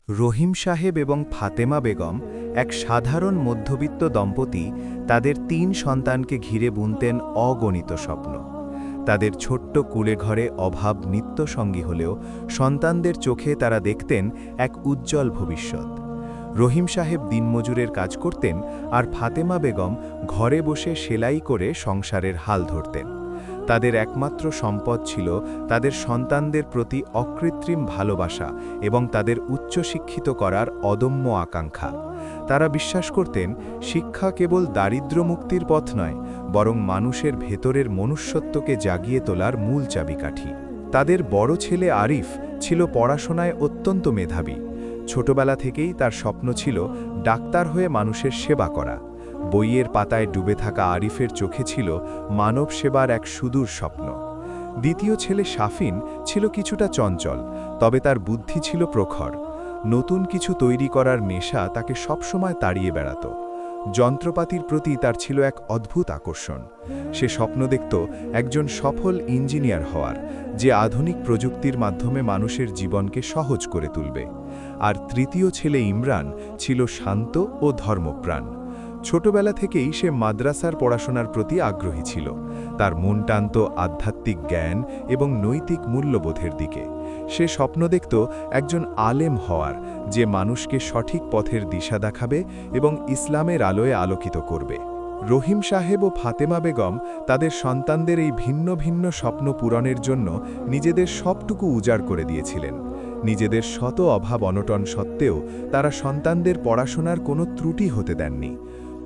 রহিম সাহেব এবং ফাতেমা বেগম এক সাধারণ মধ্যবিত্ত দম্পতি তাদের ৩ সন্তানকে ঘিরে বুনতেন অগণিত স্বপ্ন। তাদের ছোট্ট কুঁড়েঘরে অভাব নিত্যসঙ্গী হলেও সন্তানদের চোখে তারা দেখতেন এক উজ্জ্বল ভবিষ্যৎ। রহিম সাহেব দিনমজুরের কাজ করতেন আর ফাতেমা বেগম ঘরে বসে সেলাই করে সংসারের হাল ধরতেন। তাদের একমাত্র সম্পদ ছিল তাদের সন্তানদের প্রতি অকৃত্রিম ভালোবাসা এবং তাদের উচ্চশিক্ষিত করার অদম্য আকাঙ্ক্ষা। তারা বিশ্বাস করতেন শিক্ষা কেবল দারিদ্র্য মুক্তির পথ নয়, বরং মানুষের ভেতরের মনুষ্যত্বকে জাগিয়ে তোলার মূল চাবিকাঠি। তাদের বড় ছেলে আরিফ ছিল পড়াশোনায় অত্যন্ত মেধাবী। ছোটবেলা থেকেই তার স্বপ্ন ছিল ডাক্তার হয়ে মানুষের সেবা করা। বইয়ের পাতায় ডুবে থাকা আরিফের চোখে ছিল মানব সেবার এক সুদূর স্বপ্ন। দ্বিতীয় ছেলে শাফিন ছিল কিছুটা চঞ্চল, তবে তার বুদ্ধি ছিল প্রখর। নতুন কিছু তৈরি করার নেশা তাকে সবসময় তাড়িয়ে বেড়াত। যন্ত্রপাতির প্রতি তার ছিল এক অদ্ভুত আকর্ষণ। সে স্বপ্ন দেখত একজন সফল ইঞ্জিনিয়ার হওয়ার, যে আধুনিক প্রযুক্তির মাধ্যমে মানুষের জীবনকে সহজ করে তুলবে। আর তৃতীয় ছেলে ইমরান ছিল শান্ত ও ধর্মপ্রাণ। ছোটবেলা থেকেই সে মাদ্রাসার পড়াশোনার প্রতি আগ্রহী ছিল। তার মন টানত আধ্যাত্মিক জ্ঞান এবং নৈতিক মূল্যবোধের দিকে। সে স্বপ্ন দেখত একজন আলেম হওয়ার, যে মানুষকে সঠিক পথের দিশা দেখাবে এবং ইসলামের আলোয় আলোকিত করবে। রহিম সাহেব ও ফাতেমা বেগম তাদের সন্তানদের এই ভিন্ন ভিন্ন স্বপ্ন পূরণের জন্য নিজেদের সবটুকু উজাড় করে দিয়েছিলেন। নিজেদের শত অভাব অনটন সত্ত্বেও তারা সন্তানদের পড়াশোনার কোনো ত্রুটি হতে দেননি।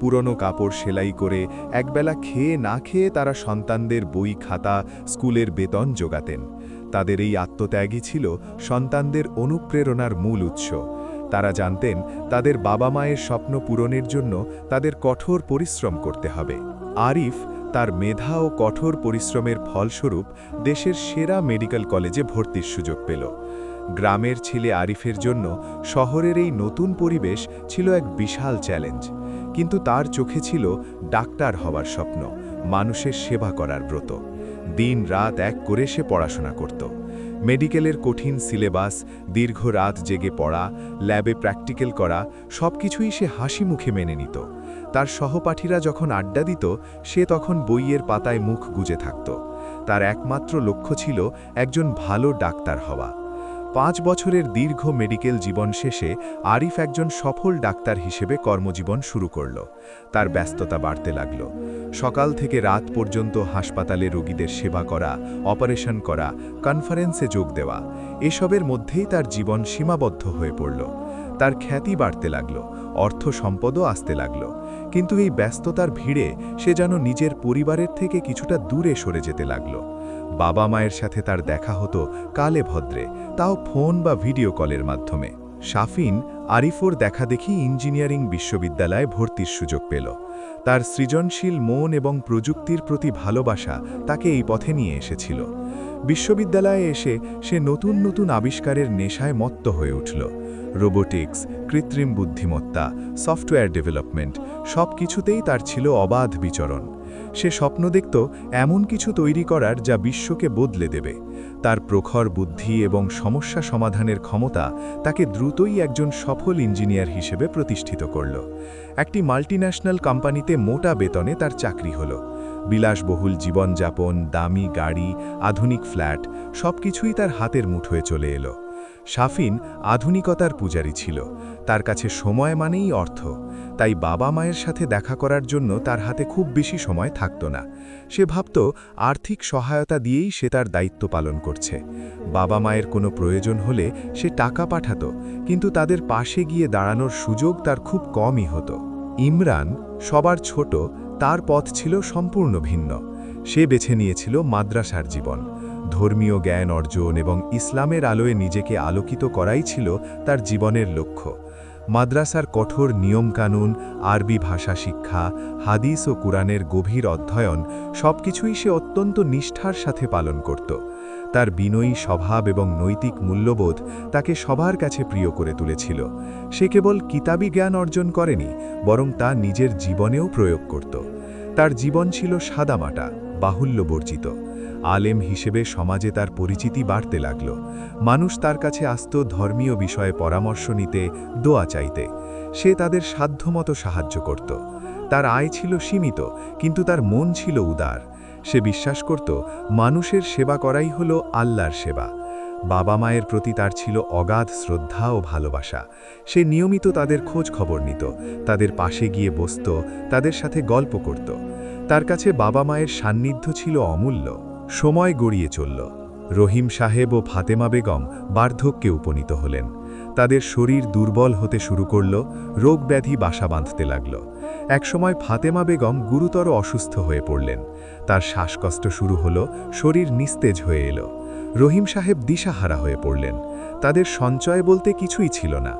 পুরনো কাপড় সেলাই করে একবেলা খেয়ে না খেয়ে তারা সন্তানদের বই খাতা, স্কুলের বেতন জোগাতেন। তাদের এই আত্মত্যাগই ছিল সন্তানদের অনুপ্রেরণার মূল উৎস। তারা জানতেন তাদের বাবা মায়ের স্বপ্ন পূরণের জন্য তাদের কঠোর পরিশ্রম করতে হবে। আরিফ তার মেধা ও কঠোর পরিশ্রমের ফলস্বরূপ দেশের সেরা মেডিকেল কলেজে ভর্তির সুযোগ পেল। গ্রামের ছেলে আরিফের জন্য শহরের এই নতুন পরিবেশ ছিল এক বিশাল চ্যালেঞ্জ। কিন্তু তার চোখে ছিল ডাক্তার হওয়ার স্বপ্ন, মানুষের সেবা করার ব্রত। দিন রাত এক করে সে পড়াশোনা করত। মেডিকেলের কঠিন সিলেবাস, দীর্ঘ রাত জেগে পড়া, ল্যাবে প্র্যাকটিক্যাল করা, সবকিছুই সে হাসি মুখে মেনে নিত। তার সহপাঠীরা যখন আড্ডা দিত, সে তখন বইয়ের পাতায় মুখ গুজে থাকত। তার একমাত্র লক্ষ্য ছিল একজন ভালো ডাক্তার হওয়া। ৫ বছরের দীর্ঘ মেডিকেল জীবন শেষে আরিফ একজন সফল ডাক্তার হিসেবে কর্মজীবন শুরু করল। তার ব্যস্ততা বাড়তে লাগল। সকাল থেকে রাত পর্যন্ত হাসপাতালে রোগীদের সেবা করা, অপারেশন করা, কনফারেন্সে যোগ দেওয়া, এসবের মধ্যেই তার জীবন সীমাবদ্ধ হয়ে পড়ল। তার খ্যাতি বাড়তে লাগল, অর্থ সম্পদও আসতে লাগল। কিন্তু এই ব্যস্ততার ভিড়ে সে যেন নিজের পরিবারের থেকে কিছুটা দূরে সরে যেতে লাগল। বাবা মায়ের সাথে তার দেখা হতো কালে ভদ্রে, তাও ফোন বা ভিডিও কলের মাধ্যমে। শাফিন আরিফোর দেখাদেখি ইঞ্জিনিয়ারিং বিশ্ববিদ্যালয়ে ভর্তির সুযোগ পেল। তার সৃজনশীল মন এবং প্রযুক্তির প্রতি ভালোবাসা তাকে এই পথে নিয়ে এসেছিল। বিশ্ববিদ্যালয়ে এসে সে নতুন নতুন আবিষ্কারের নেশায় মত্ত হয়ে উঠল। রোবোটিক্স, কৃত্রিম বুদ্ধিমত্তা, সফটওয়্যার ডেভেলপমেন্ট, সব কিছুতেই তার ছিল অবাধ বিচরণ। সে স্বপ্ন দেখত এমন কিছু তৈরি করার যা বিশ্বকে বদলে দেবে। তার প্রখর বুদ্ধি এবং সমস্যা সমাধানের ক্ষমতা তাকে দ্রুতই একজন সফল ইঞ্জিনিয়ার হিসেবে প্রতিষ্ঠিত করল। একটি মাল্টিন্যাশনাল কোম্পানিতে মোটা বেতনে তার চাকরি হল। বিলাসবহুল জীবনযাপন, দামি গাড়ি, আধুনিক ফ্ল্যাট, সবকিছুই তার হাতের মুঠোয় চলে এলো। শাফিন আধুনিকতার পূজারী ছিল। তার কাছে সময় মানেই অর্থ। তাই বাবা মায়ের সাথে দেখা করার জন্য তার হাতে খুব বেশি সময় থাকত না। সে ভাবত আর্থিক সহায়তা দিয়েই সে তার দায়িত্ব পালন করছে। বাবা মায়ের কোনো প্রয়োজন হলে সে টাকা পাঠাত, কিন্তু তাদের পাশে গিয়ে দাঁড়ানোর সুযোগ তার খুব কমই হতো। ইমরান সবার ছোট, তার পথ ছিল সম্পূর্ণ ভিন্ন। সে বেছে নিয়েছিল মাদ্রাসার জীবন। ধর্মীয় জ্ঞান অর্জন এবং ইসলামের আলোয় নিজেকে আলোকিত করাই ছিল তার জীবনের লক্ষ্য। মাদ্রাসার কঠোর নিয়মকানুন, আরবি ভাষা শিক্ষা, হাদিস ও কুরআনের গভীর অধ্যয়ন, সবকিছুই সে অত্যন্ত নিষ্ঠার সাথে পালন করত। তার বিনয়ী স্বভাব এবং নৈতিক মূল্যবোধ তাকে সবার কাছে প্রিয় করে তুলেছিল। সে কেবল কিতাবি জ্ঞান অর্জন করেনি, বরং তা নিজের জীবনেও প্রয়োগ করত। তার জীবন ছিল সাদামাটা, বাহুল্যবর্জিত। আলেম হিসেবে সমাজে তার পরিচিতি বাড়তে লাগল। মানুষ তার কাছে আসত ধর্মীয় বিষয়ে পরামর্শ নিতে, দোয়া চাইতে। সে তাদের সাধ্যমতো সাহায্য করত। তার আয় ছিল সীমিত, কিন্তু তার মন ছিল উদার। সে বিশ্বাস করত মানুষের সেবা করাই হল আল্লাহর সেবা। বাবা মায়ের প্রতি তার ছিল অগাধ শ্রদ্ধা ও ভালোবাসা। সে নিয়মিত তাদের খোঁজ খবর নিত, তাদের পাশে গিয়ে বসত, তাদের সাথে গল্প করত। তার কাছে বাবা মায়ের সান্নিধ্য ছিল অমূল্য। সময় গড়িয়ে চলল। রহিম সাহেব ও ফাতেমা বেগম বার্ধক্যে উপনীত হলেন। তাদের শরীর দুর্বল হতে শুরু করল, রোগ ব্যাধি বাসা বাঁধতে লাগল। একসময় ফাতেমা বেগম গুরুতর অসুস্থ হয়ে পড়লেন। তার শ্বাসকষ্ট শুরু হলো, শরীর নিস্তেজ হয়ে এলো। রহিম সাহেব দিশাহারা হয়ে পড়লেন। তাদের সঞ্চয় বলতে কিছুই ছিল না।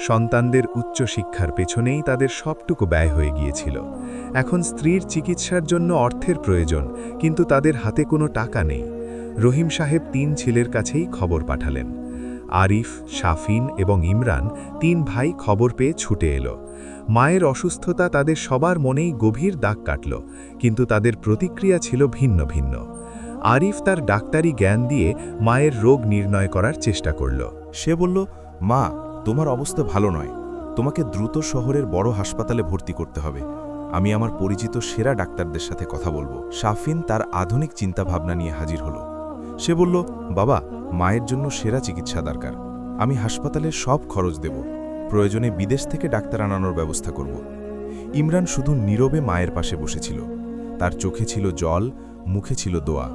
সন্তানদের উচ্চশিক্ষার পেছনেই তাদের সবটুকু ব্যয় হয়ে গিয়েছিল। এখন স্ত্রীর চিকিৎসার জন্য অর্থের প্রয়োজন, কিন্তু তাদের হাতে কোনো টাকা নেই। রহিম সাহেব 3 ছেলের কাছেই খবর পাঠালেন। আরিফ, শাফিন এবং ইমরান 3 ভাই খবর পেয়ে ছুটে এলো। মায়ের অসুস্থতা তাদের সবার মনেই গভীর দাগ কাটল, কিন্তু তাদের প্রতিক্রিয়া ছিল ভিন্ন ভিন্ন। আরিফ তার ডাক্তারি জ্ঞান দিয়ে মায়ের রোগ নির্ণয় করার চেষ্টা করল। সে বলল, মা, তোমার অবস্থা ভালো নয়। তোমাকে দ্রুত শহরের বড় হাসপাতালে ভর্তি করতে হবে। আমি আমার পরিচিত সেরা ডাক্তারদের সাথে কথা বলবো। শাফিন তার আধুনিক চিন্তাভাবনা নিয়ে হাজির হলো। সে বলল, বাবা, মায়ের জন্য সেরা চিকিৎসা দরকার। আমি হাসপাতালের সব খরচ দেব। প্রয়োজনে বিদেশ থেকে ডাক্তার আনানোর ব্যবস্থা করব। ইমরান শুধু নীরবে মায়ের পাশে বসেছিল। তার চোখে ছিল জল, মুখে ছিল দোয়া।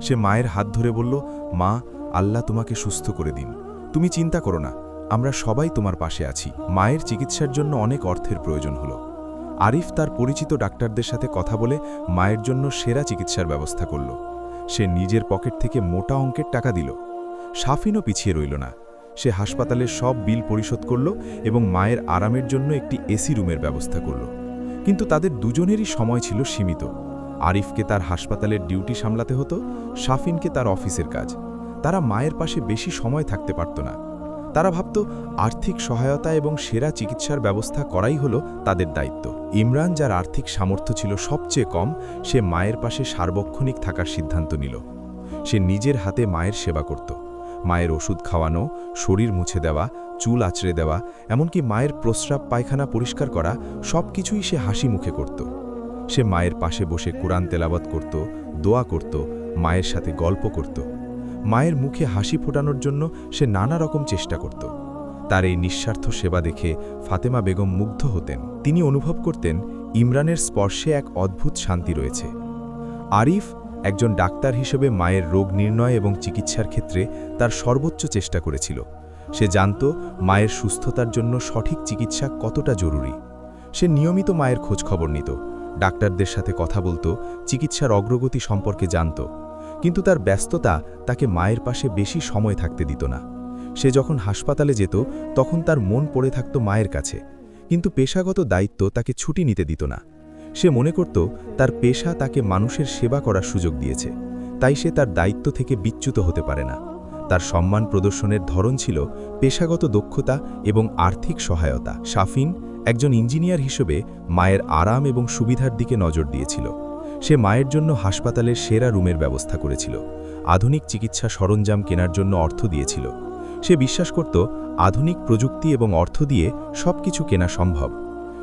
সে মায়ের হাত ধরে বলল, মা, আল্লাহ তোমাকে সুস্থ করে দিন। তুমি চিন্তা করো না, আমরা সবাই তোমার পাশে আছি। মায়ের চিকিৎসার জন্য অনেক অর্থের প্রয়োজন হলো। আরিফ তার পরিচিত ডাক্তারদের সাথে কথা বলে মায়ের জন্য সেরা চিকিৎসার ব্যবস্থা করল। সে নিজের পকেট থেকে মোটা অঙ্কের টাকা দিল। শাফিনও পিছিয়ে রইল না। সে হাসপাতালের সব বিল পরিশোধ করল এবং মায়ের আরামের জন্য একটি এসি রুমের ব্যবস্থা করল। কিন্তু তাদের দুজনেরই সময় ছিল সীমিত। আরিফকে তার হাসপাতালের ডিউটি সামলাতে হতো, শাফিনকে তার অফিসের কাজ। তারা মায়ের পাশে বেশি সময় থাকতে পারত না। তারা ভাবত আর্থিক সহায়তা এবং সেরা চিকিৎসার ব্যবস্থা করাই হলো তাদের দায়িত্ব। ইমরান, যার আর্থিক সামর্থ্য ছিল সবচেয়ে কম, সে মায়ের পাশে সার্বক্ষণিক থাকার সিদ্ধান্ত নিল। সে নিজের হাতে মায়ের সেবা করত। মায়ের ওষুধ খাওয়ানো, শরীর মুছে দেওয়া, চুল আঁচড়ে দেওয়া, এমনকি মায়ের প্রস্রাব পায়খানা পরিষ্কার করা, সব কিছুই সে হাসি মুখে করত। সে মায়ের পাশে বসে কোরআন তেলাওয়াত করত, দোয়া করত, মায়ের সাথে গল্প করত। মায়ের মুখে হাসি ফোটানোর জন্য সে নানা রকম চেষ্টা করত। তার এই নিঃস্বার্থ সেবা দেখে ফাতেমা বেগম মুগ্ধ হতেন। তিনি অনুভব করতেন ইমরানের স্পর্শে এক অদ্ভুত শান্তি রয়েছে। আরিফ একজন ডাক্তার হিসেবে মায়ের রোগ নির্ণয় এবং চিকিৎসার ক্ষেত্রে তার সর্বোচ্চ চেষ্টা করেছিল। সে জানত মায়ের সুস্থতার জন্য সঠিক চিকিৎসা কতটা জরুরি। সে নিয়মিত মায়ের খোঁজখবর নিত, ডাক্তারদের সাথে কথা বলত, চিকিৎসার অগ্রগতি সম্পর্কে জানত। কিন্তু তার ব্যস্ততা তাকে মায়ের পাশে বেশি সময় থাকতে দিত না। সে যখন হাসপাতালে যেত তখন তার মন পড়ে থাকত মায়ের কাছে, কিন্তু পেশাগত দায়িত্ব তাকে ছুটি নিতে দিত না। সে মনে করত তার পেশা তাকে মানুষের সেবা করার সুযোগ দিয়েছে, তাই সে তার দায়িত্ব থেকে বিচ্যুত হতে পারে না। তার সম্মান প্রদর্শনের ধরন ছিল পেশাগত দক্ষতা এবং আর্থিক সহায়তা। শাফিন একজন ইঞ্জিনিয়ার হিসেবে মায়ের আরাম এবং সুবিধার দিকে নজর দিয়েছিল। সে মায়ের জন্য হাসপাতালের সেরা রুমের ব্যবস্থা করেছিল, আধুনিক চিকিৎসা সরঞ্জাম কেনার জন্য অর্থ দিয়েছিল। সে বিশ্বাস করত আধুনিক প্রযুক্তি এবং অর্থ দিয়ে সবকিছু কেনা সম্ভব।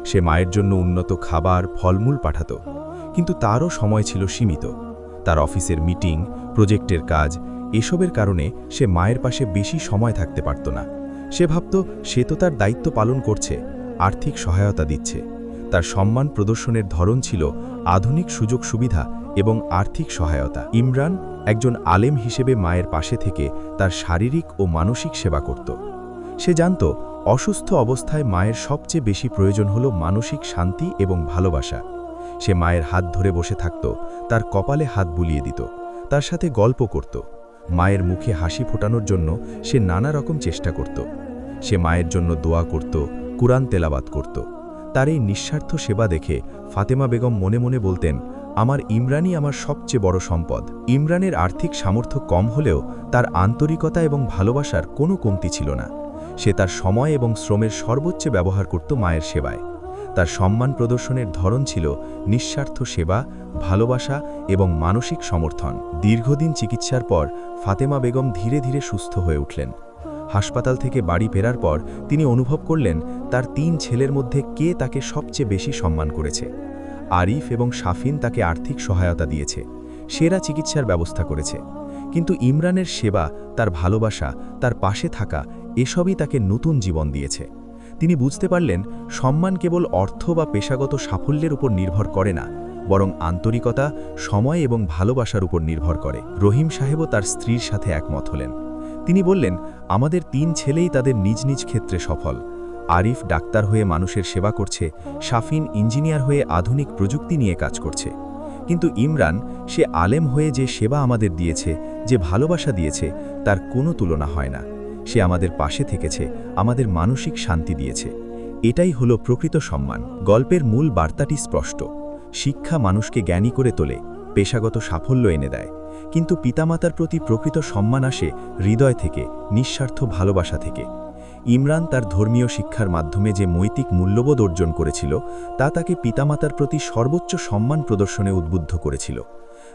সে মায়ের জন্য উন্নত খাবার, ফলমূল পাঠাত, কিন্তু তারও সময় ছিল সীমিত। তার অফিসের মিটিং, প্রজেক্টের কাজ, এসবের কারণে সে মায়ের পাশে বেশি সময় থাকতে পারত না। সে ভাবত সে তো তার দায়িত্ব পালন করছে, আর্থিক সহায়তা দিচ্ছে। তার সম্মান প্রদর্শনের ধরন ছিল আধুনিক সুযোগ সুবিধা এবং আর্থিক সহায়তা। ইমরান একজন আলেম হিসেবে মায়ের পাশে থেকে তার শারীরিক ও মানসিক সেবা করত। সে জানত অসুস্থ অবস্থায় মায়ের সবচেয়ে বেশি প্রয়োজন হল মানসিক শান্তি এবং ভালোবাসা। সে মায়ের হাত ধরে বসে থাকত, তার কপালে হাত বুলিয়ে দিত, তার সাথে গল্প করত। মায়ের মুখে হাসি ফোটানোর জন্য সে নানা রকম চেষ্টা করত। সে মায়ের জন্য দোয়া করত, কুরআন তেলাওয়াত করত। তার এই নিঃস্বার্থ সেবা দেখে ফাতেমা বেগম মনে মনে বলতেন, আমার ইমরানই আমার সবচেয়ে বড় সম্পদ। ইমরানের আর্থিক সামর্থ্য কম হলেও তার আন্তরিকতা এবং ভালোবাসার কোনো কমতি ছিল না। সে তার সময় এবং শ্রমের সর্বোচ্চ ব্যবহার করত মায়ের সেবায়। তার সম্মান প্রদর্শনের ধরন ছিল নিঃস্বার্থ সেবা, ভালোবাসা এবং মানসিক সমর্থন। দীর্ঘদিন চিকিৎসার পর ফাতেমা বেগম ধীরে ধীরে সুস্থ হয়ে উঠলেন। হাসপাতাল থেকে বাড়ি ফেরার পর তিনি অনুভব করলেন তার 3 ছেলের মধ্যে কে তাকে সবচেয়ে বেশি সম্মান করেছে। আরিফ এবং শাফিন তাকে আর্থিক সহায়তা দিয়েছে, সেরা চিকিৎসার ব্যবস্থা করেছে। কিন্তু ইমরানের সেবা, তার ভালোবাসা, তার পাশে থাকা এসবই তাকে নতুন জীবন দিয়েছে। তিনি বুঝতে পারলেন সম্মান কেবল অর্থ বা পেশাগত সাফল্যের উপর নির্ভর করে না, বরং আন্তরিকতা, সময় এবং ভালোবাসার উপর নির্ভর করে। রহিম সাহেবও তার স্ত্রীর সাথে একমত হলেন। তিনি বললেন, আমাদের 3 ছেলেই তাদের নিজ নিজ ক্ষেত্রে সফল। আরিফ ডাক্তার হয়ে মানুষের সেবা করছে, শাফিন ইঞ্জিনিয়ার হয়ে আধুনিক প্রযুক্তি নিয়ে কাজ করছে। কিন্তু ইমরান, সে আলেম হয়ে যে সেবা আমাদের দিয়েছে, যে ভালোবাসা দিয়েছে, তার কোনো তুলনা হয় না। সে আমাদের পাশে থেকেছে, আমাদের মানসিক শান্তি দিয়েছে। এটাই হলো প্রকৃত সম্মান। গল্পের মূল বার্তাটি স্পষ্ট। শিক্ষা মানুষকে জ্ঞানী করে তোলে, পেশাগত সাফল্য এনে দেয়, কিন্তু পিতামাতার প্রতি প্রকৃত সম্মান আসে হৃদয় থেকে, নিঃস্বার্থ ভালোবাসা থেকে। ইমরান তার ধর্মীয় শিক্ষার মাধ্যমে যে নৈতিক মূল্যবোধ অর্জন করেছিল, তা তাকে পিতামাতার প্রতি সর্বোচ্চ সম্মান প্রদর্শনে উদ্বুদ্ধ করেছিল।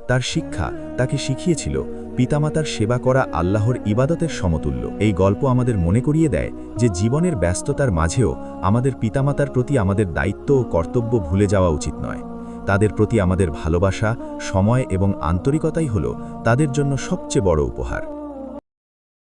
তার শিক্ষা তাকে শিখিয়েছিল পিতামাতার সেবা করা আল্লাহর ইবাদতের সমতুল্য। এই গল্প আমাদের মনে করিয়ে দেয় যে জীবনের ব্যস্ততার মাঝেও আমাদের পিতামাতার প্রতি আমাদের দায়িত্ব ও কর্তব্য ভুলে যাওয়া উচিত নয়। তাদের প্রতি আমাদের ভালোবাসা, সময় এবং আন্তরিকতাই হলো তাদের জন্য সবচেয়ে বড় উপহার।